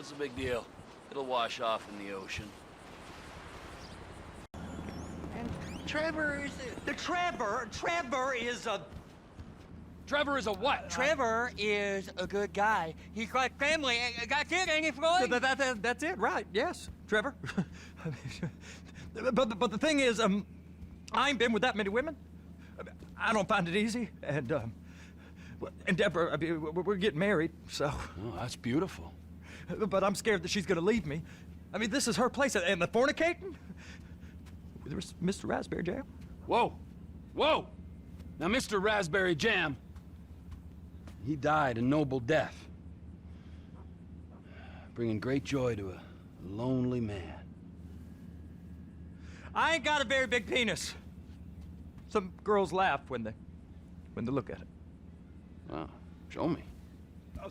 What's the big deal? It'll wash off in the ocean. And Trevor is... Trevor is a... Trevor is a what? Trevor is a good guy. He's like family. That's it, ain't it, Floyd? That's it, right? Yes, Trevor. but the thing is, I ain't been with that many women. I don't find it easy, and Deborah, I mean, we're getting married, so. Oh, that's beautiful. But I'm scared that she's gonna leave me. I mean, this is her place, and the fornicating? There's Mr. Raspberry Jam. Whoa, whoa! Now, Mr. Raspberry Jam, he died a noble death, bringing great joy to a lonely man. I ain't got a very big penis. Some girls laugh when they look at it. Oh, show me. Oh,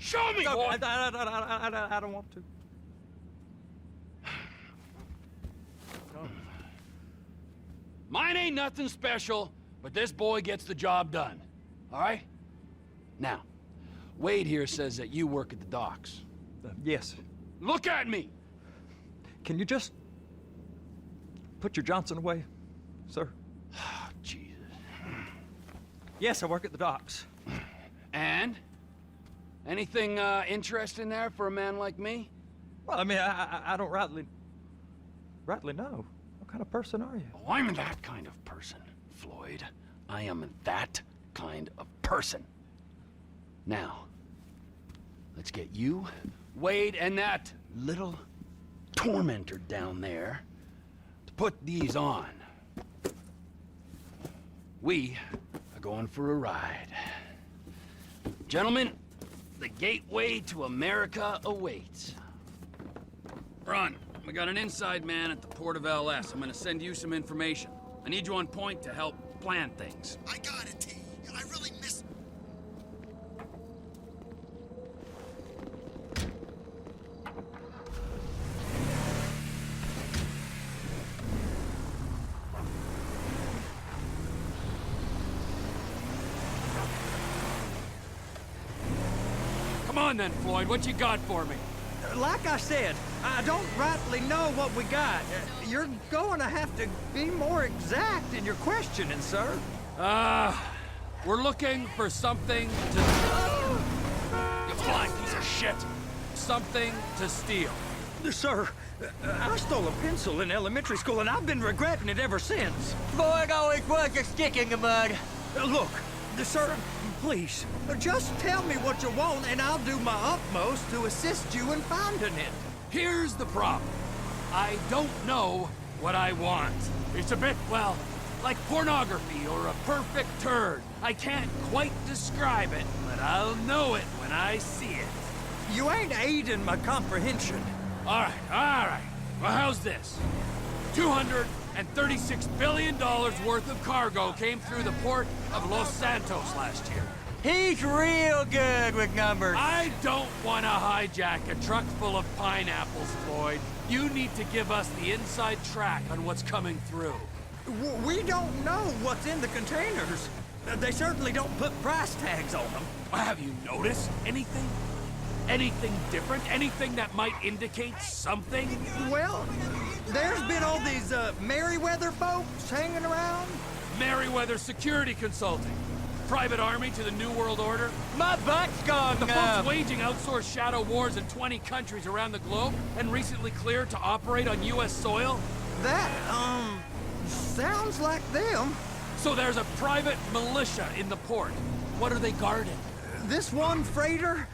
Show me, no, boy! I don't want to. No. Mine ain't nothing special, but this boy gets the job done. All right? Now, Wade here says that you work at the docks. Yes. Look at me! Can you just put your Johnson away, sir? Oh, Jesus. Yes, I work at the docks. And? Anything interesting there for a man like me? Well, I mean, I don't rightly know. What kind of person are you? Oh, I'm that kind of person, Floyd. I am that kind of person. Now, let's get you, Wade, and that little tormentor down there to put these on. We are going for a ride. Gentlemen, the gateway to America awaits. Ron, we got an inside man at the port of LS. I'm gonna send you some information. I need you on point to help plan things. I got it, T. I really miss... Come on then, Floyd, what you got for me? Like I said, I don't rightly know what we got. You're going to have to be more exact in your questioning, sir. We're looking for something to... You flying piece of shit! Something to steal. Sir, I stole a pencil in elementary school, and I've been regretting it ever since. Floyd always was a stick in the mud. Look, sir, please, just tell me what you want, and I'll do my utmost to assist you in finding it. Here's the problem. I don't know what I want. It's a bit, well, like pornography or a perfect turd. I can't quite describe it, but I'll know it when I see it. You ain't aiding my comprehension. All right. Well, how's this? $236 billion worth of cargo came through the port of Los Santos last year. He's real good with numbers. I don't want to hijack a truck full of pineapples, Floyd. You need to give us the inside track on what's coming through. We don't know what's in the containers. They certainly don't put price tags on them. Have you noticed anything? Anything different? Anything that might indicate something? Well, there's been all these Merryweather folks hanging around. Merryweather Security Consulting. Private army to the New World Order. My butt's gone The numb. folks waging outsourced shadow wars in 20 countries around the globe and recently cleared to operate on U.S. soil. That, sounds like them. So there's a private militia in the port. What are they guarding? This one freighter,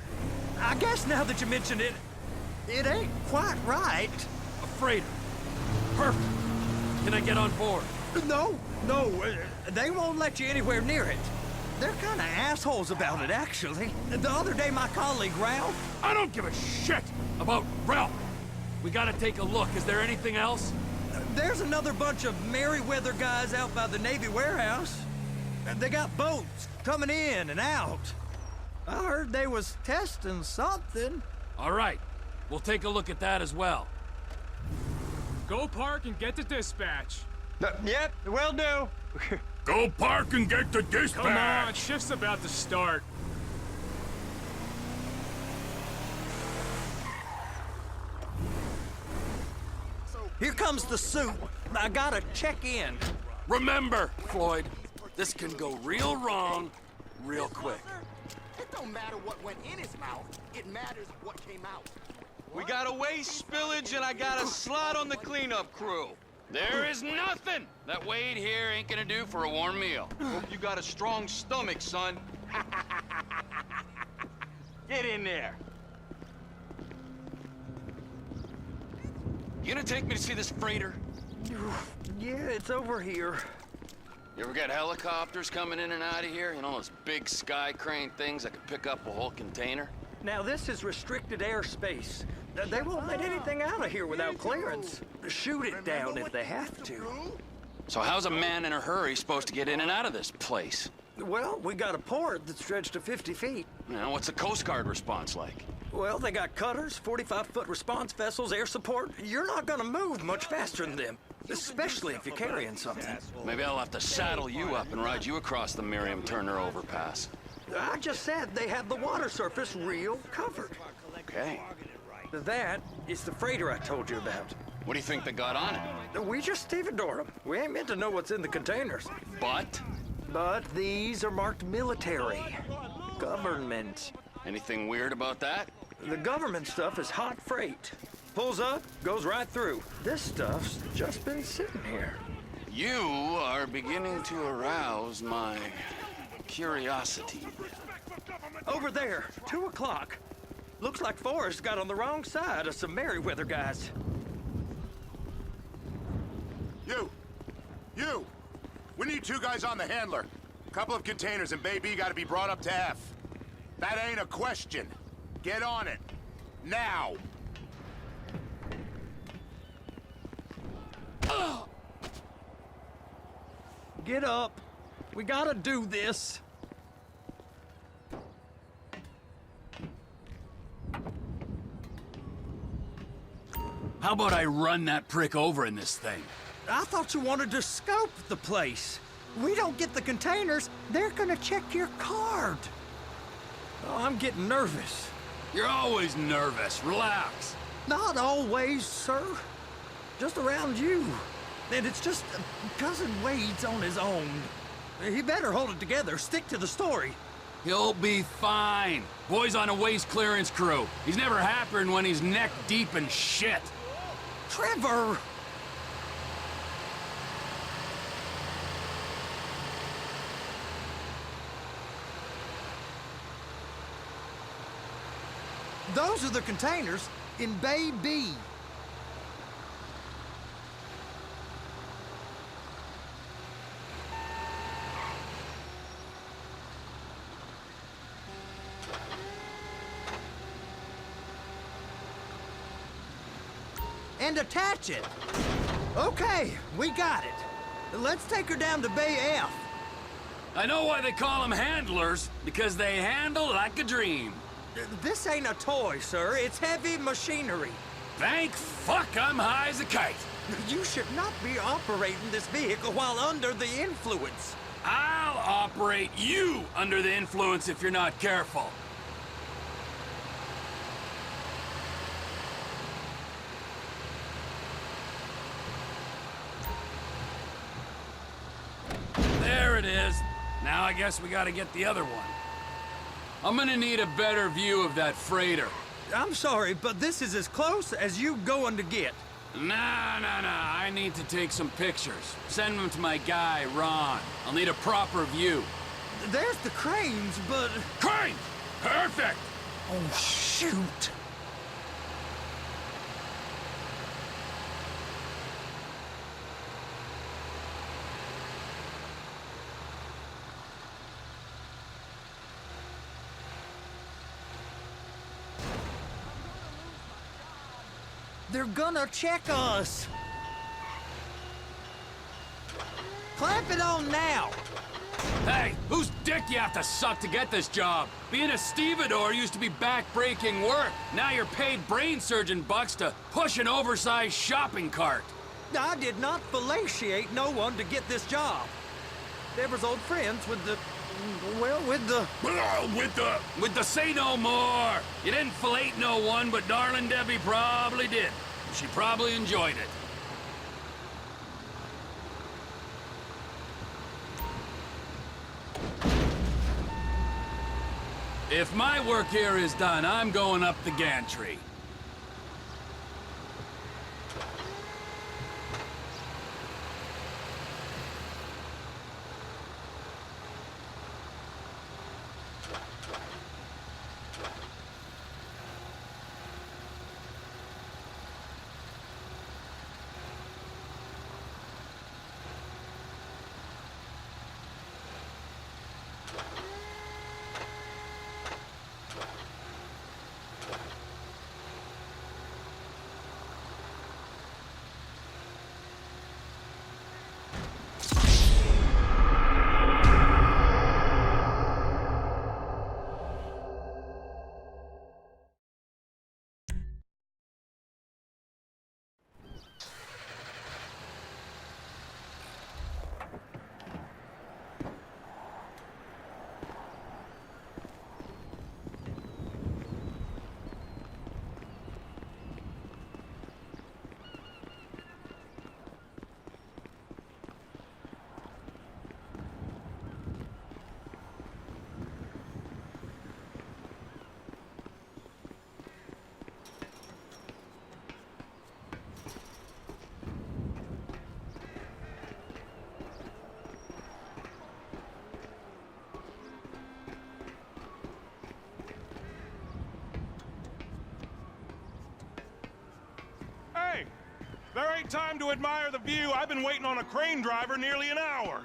I guess now that you mention it, it ain't quite right. A freighter. Perfect. Can I get on board? No, they won't let you anywhere near it. They're kind of assholes about it, actually. The other day, my colleague, Ralph... I don't give a shit about Ralph. We gotta take a look. Is there anything else? There's another bunch of Merryweather guys out by the Navy warehouse. They got boats coming in and out. I heard they was testing something. All right. We'll take a look at that as well. Go park and get to dispatch. Yep, will do. Go park and get the dispatch! Come on, shift's about to start. Here comes the suit. I gotta check in. Remember, Floyd, this can go real wrong real quick. It don't matter what went in his mouth. It matters what came out. We got a waste spillage and I got a slot on the cleanup crew. There is nothing that Wade here ain't gonna do for a warm meal. Hope you got a strong stomach, son. Get in there. You gonna take me to see this freighter? Yeah, it's over here. You ever got helicopters coming in and out of here? You know, those big sky crane things that could pick up a whole container? Now, this is restricted airspace. They won't let anything out of here without clearance. Shoot it down if they have to. So how's a man in a hurry supposed to get in and out of this place? Well, we got a port that's stretched to 50 feet. Now, what's the Coast Guard response like? Well, they got cutters, 45-foot response vessels, air support. You're not gonna move much faster than them, especially if you're carrying something. Maybe I'll have to saddle you up and ride you across the Miriam Turner overpass. I just said they have the water surface real covered. Okay. That is the freighter I told you about. What do you think they got on it? We just stevedore them. We ain't meant to know what's in the containers. But? But these are marked military. Government. Anything weird about that? The government stuff is hot freight. Pulls up, goes right through. This stuff's just been sitting here. You are beginning to arouse my curiosity. Over there, 2 o'clock. Looks like Forrest got on the wrong side of some Merryweather guys. You! We need 2 guys on the handler. Couple of containers and Bay B gotta be brought up to F. That ain't a question. Get on it. Now! Get up. We gotta do this. How about I run that prick over in this thing? I thought you wanted to scope the place. We don't get the containers, they're gonna check your card. Oh, I'm getting nervous. You're always nervous. Relax. Not always, sir. Just around you. And it's just Cousin Wade's on his own. He better hold it together, stick to the story. He'll be fine. Boy's on a waste clearance crew. He's never happier than when he's neck deep in shit. Trevor! Those are the containers in Bay B. And attach it. Okay, we got it. Let's take her down to Bay F. I know why they call them handlers, because they handle like a dream. This ain't a toy, sir. It's heavy machinery. Thank fuck I'm high as a kite. You should not be operating this vehicle while under the influence. I'll operate you under the influence if you're not careful. There it is. Now I guess we gotta get the other one. I'm gonna need a better view of that freighter. I'm sorry, but this is as close as you going to get. Nah. I need to take some pictures. Send them to my guy, Ron. I'll need a proper view. There's the cranes, but... Crane! Perfect! Oh, shoot. They're gonna check us. Clamp it on now. Hey, whose dick you have to suck to get this job? Being a stevedore used to be back-breaking work. Now you're paid brain surgeon bucks to push an oversized shopping cart. I did not fellatiate no one to get this job. Deborah's old friends with the... well, with the... With the say no more. You didn't fillet no one, but darling Debbie probably did. She probably enjoyed it. If my work here is done, I'm going up the gantry. Hey, there ain't time to admire the view. I've been waiting on a crane driver nearly an hour.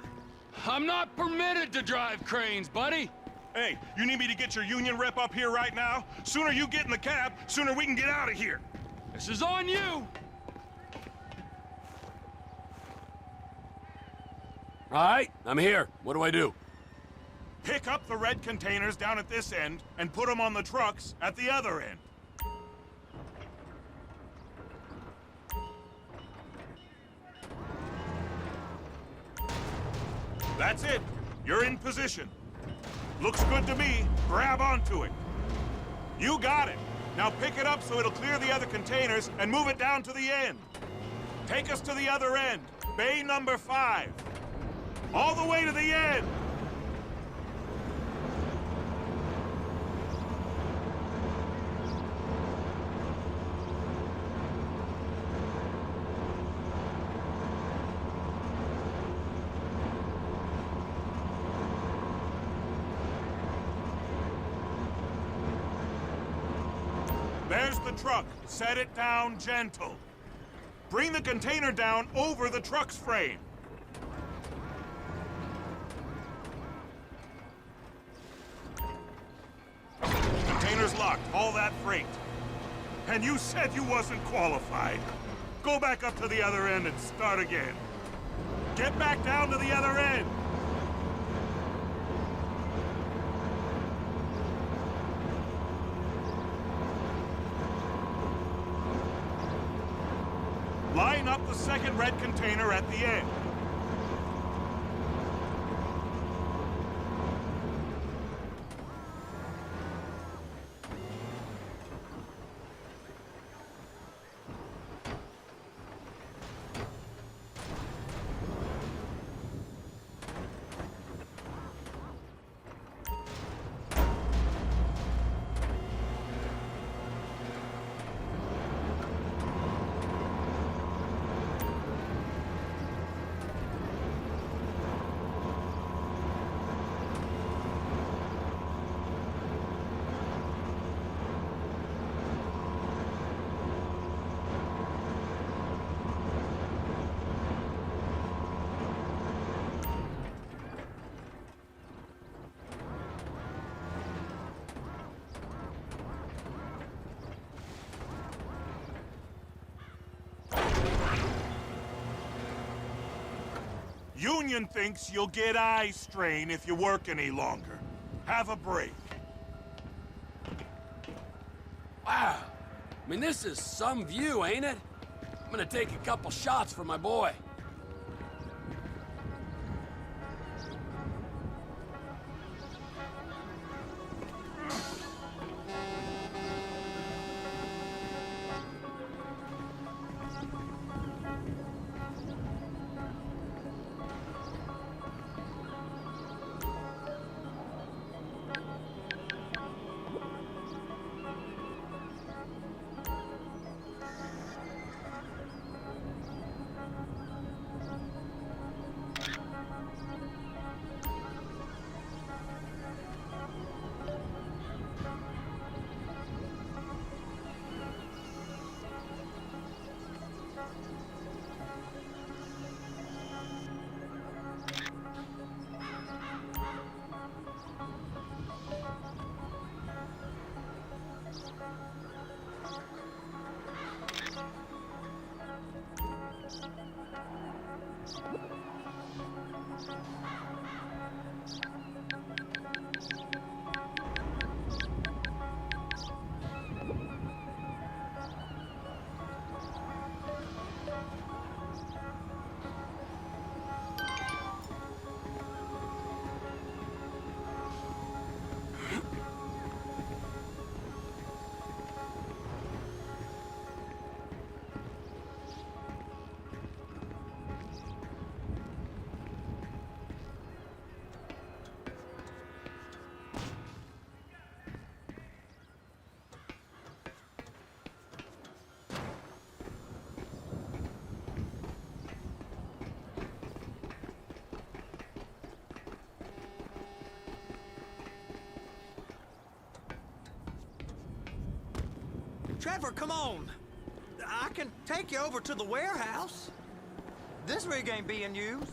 I'm not permitted to drive cranes, buddy. Hey, you need me to get your union rep up here right now? Sooner you get in the cab, sooner we can get out of here. This is on you. All right, I'm here. What do I do? Pick up the red containers down at this end and put them on the trucks at the other end. That's it. You're in position. Looks good to me. Grab onto it. You got it. Now pick it up so it'll clear the other containers and move it down to the end. Take us to the other end. Bay number 5. All the way to the end. There's the truck. Set it down gentle. Bring the container down over the truck's frame. Container's locked. All that freight. And you said you wasn't qualified. Go back up to the other end and start again. Get back down to the other end. Line up the second red container at the end. Union thinks you'll get eye strain if you work any longer. Have a break. Wow. I mean, this is some view, ain't it? I'm gonna take a couple shots for my boy. Trevor, come on. I can take you over to the warehouse. This rig ain't being used.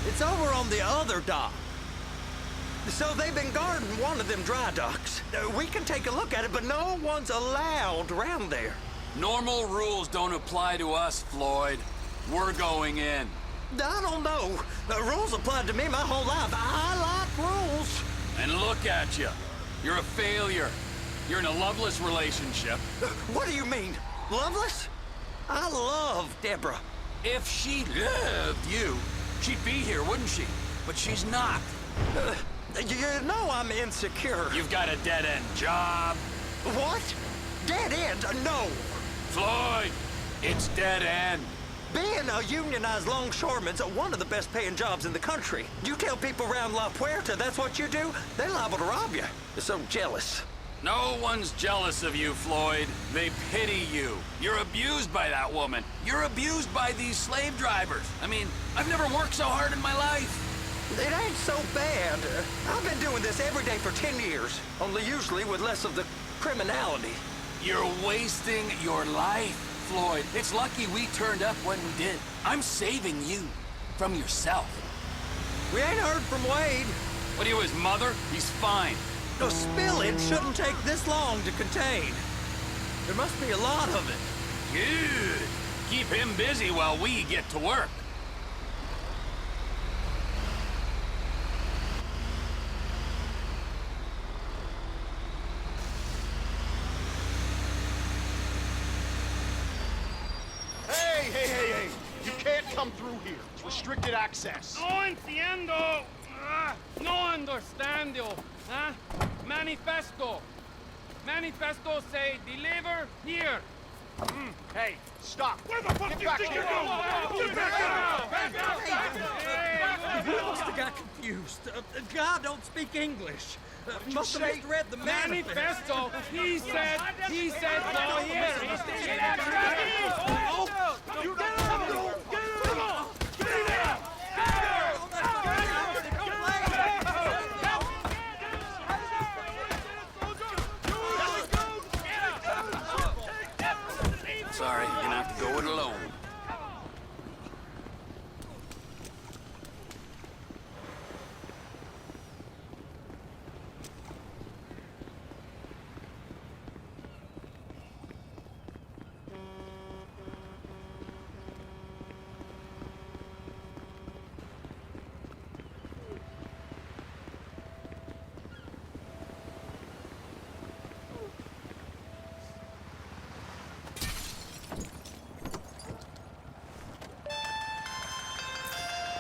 It's over on the other dock. So they've been guarding one of them dry docks. We can take a look at it, but no one's allowed around there. Normal rules don't apply to us, Floyd. We're going in. I don't know. The rules applied to me my whole life. I like rules. And look at you. You're a failure. You're in a loveless relationship. What do you mean? Loveless? I love Deborah. If she loved you, she'd be here, wouldn't she? But she's not. You know I'm insecure. You've got a dead-end job. What? Dead end? No. Floyd, it's dead end. Being a unionized longshoreman's one of the best paying jobs in the country. You tell people around La Puerta that's what you do, they're liable to rob you. They're so jealous. No one's jealous of you, Floyd. They pity you. You're abused by that woman. You're abused by these slave drivers. I mean, I've never worked so hard in my life. It ain't so bad. I've been doing this every day for 10 years, only usually with less of the criminality. You're wasting your life, Floyd. It's lucky we turned up when we did. I'm saving you from yourself. We ain't heard from Wade. What are you, his mother? He's fine. The spillage shouldn't take this long to contain. There must be a lot of it. Good. Keep him busy while we get to work. Hey! You can't come through here. It's restricted access. No entiendo. No understand you. Huh? Manifesto. Manifesto say deliver here. Hey, stop. Where the fuck Get do you back think here. you're going? You must have got confused. God don't speak English. Must have misread the manifesto. Manifesto. He said go here. Sorry, you're gonna have to go it alone.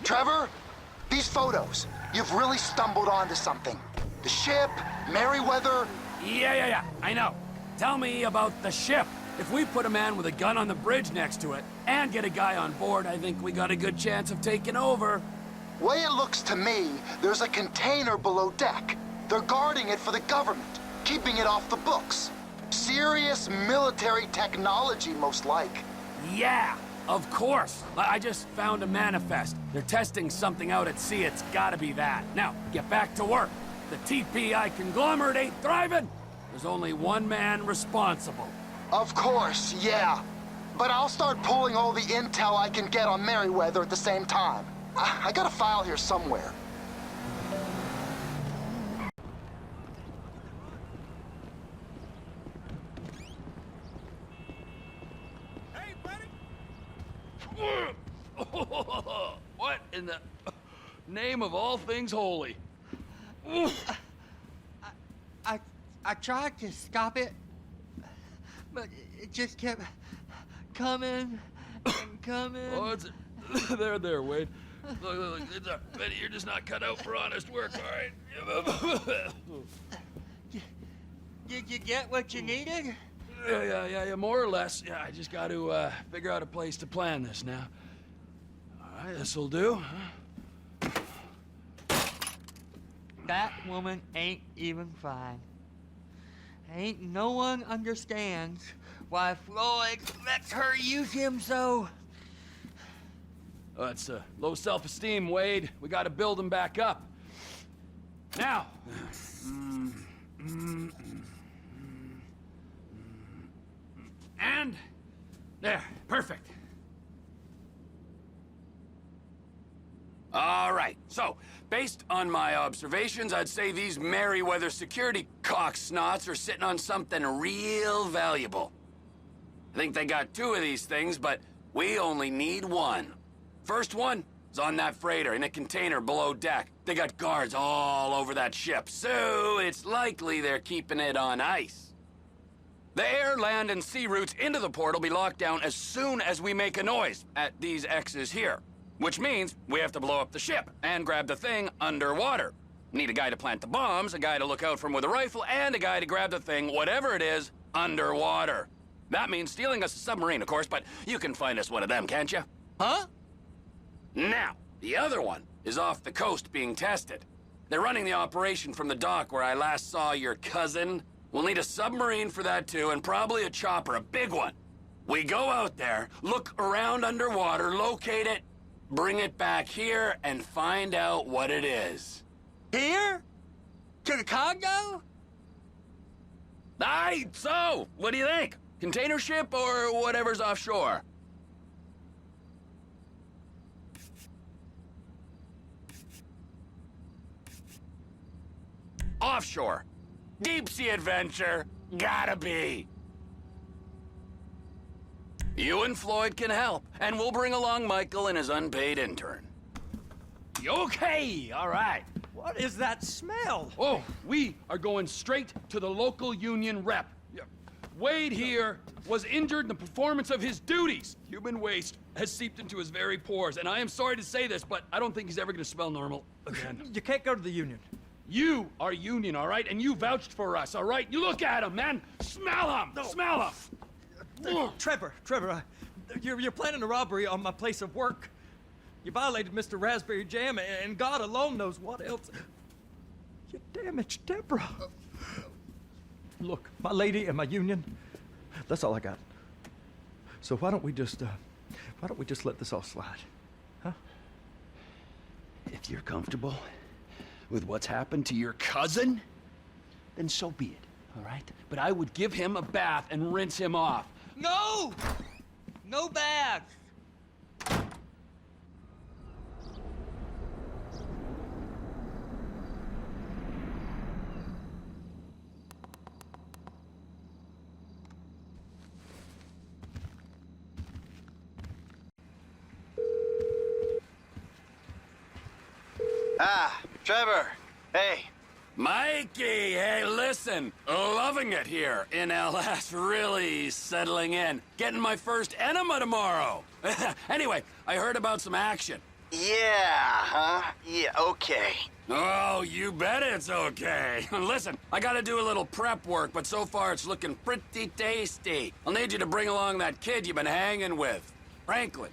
Trevor, these photos. You've really stumbled onto something. The ship, Merryweather. Yeah. I know. Tell me about the ship. If we put a man with a gun on the bridge next to it and get a guy on board, I think we got a good chance of taking over. Way it looks to me, there's a container below deck. They're guarding it for the government, keeping it off the books. Serious military technology, most like. Yeah, of course. I just found a manifest. They're testing something out at sea. It's gotta be that. Now, get back to work. The TPI conglomerate ain't thriving. There's only one man responsible. Of course, yeah. But I'll start pulling all the intel I can get on Merryweather at the same time. I got a file here somewhere. Hey, buddy! What in the name of all things holy? I tried to stop it, but it just kept coming and coming. Oh, it's there, Wade. Look, it's Betty, you're just not cut out for honest work, all right? Did you get what you needed? Yeah, more or less. Yeah, I just got to figure out a place to plan this now. All right, this'll do. That woman ain't even fine. Ain't no one understands why Floyd lets her use him so. It's low self-esteem, Wade. We gotta build him back up. Now. And there, perfect. All right, so, based on my observations, I'd say these Merryweather security cocksnots are sitting on something real valuable. I think they got 2 of these things, but we only need 1. First one is on that freighter in a container below deck. They got guards all over that ship, so it's likely they're keeping it on ice. The air, land, and sea routes into the port will be locked down as soon as we make a noise at these X's here. Which means we have to blow up the ship and grab the thing underwater. Need a guy to plant the bombs, a guy to look out for him with a rifle, and a guy to grab the thing, whatever it is, underwater. That means stealing us a submarine, of course, but you can find us one of them, can't you? Huh? Now, the other one is off the coast being tested. They're running the operation from the dock where I last saw your cousin. We'll need a submarine for that too, and probably a chopper, a big one. We go out there, look around underwater, locate it, bring it back here, and find out what it is. Here? To the Congo? Aye, so, what do you think? Container ship or whatever's offshore? Offshore. Deep sea adventure. Gotta be. You and Floyd can help, and we'll bring along Michael and his unpaid intern. Okay, all right. What is that smell? Oh, we are going straight to the local union rep. Wade here was injured in the performance of his duties. Human waste has seeped into his very pores, and I am sorry to say this, but I don't think he's ever gonna smell normal again. You can't go to the union. You are union, all right? And you vouched for us, all right? You look at him, man. Smell him. No. Smell him. Trevor, you're planning a robbery on my place of work. You violated Mr. Raspberry Jam, and God alone knows what else. You damaged Deborah. Look, my lady and my union, that's all I got. So why don't we just let this all slide, huh? If you're comfortable with what's happened to your cousin, then so be it, all right? But I would give him a bath and rinse him off. No! No bags! Ah, Trevor. Hey. Mikey, hey, listen. Loving it here in LS, really settling in. Getting my first enema tomorrow. Anyway, I heard about some action. Yeah, huh? Yeah, okay. Oh, you bet it's okay. Listen, I gotta do a little prep work, but so far it's looking pretty tasty. I'll need you to bring along that kid you've been hanging with, Franklin.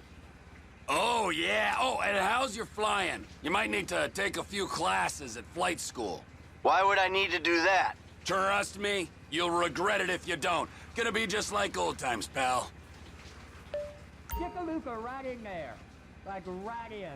Oh, yeah. Oh, and how's your flying? You might need to take a few classes at flight school. Why would I need to do that? Trust me, you'll regret it if you don't. Gonna be just like old times, pal. Stick a looper right in there. Like right in.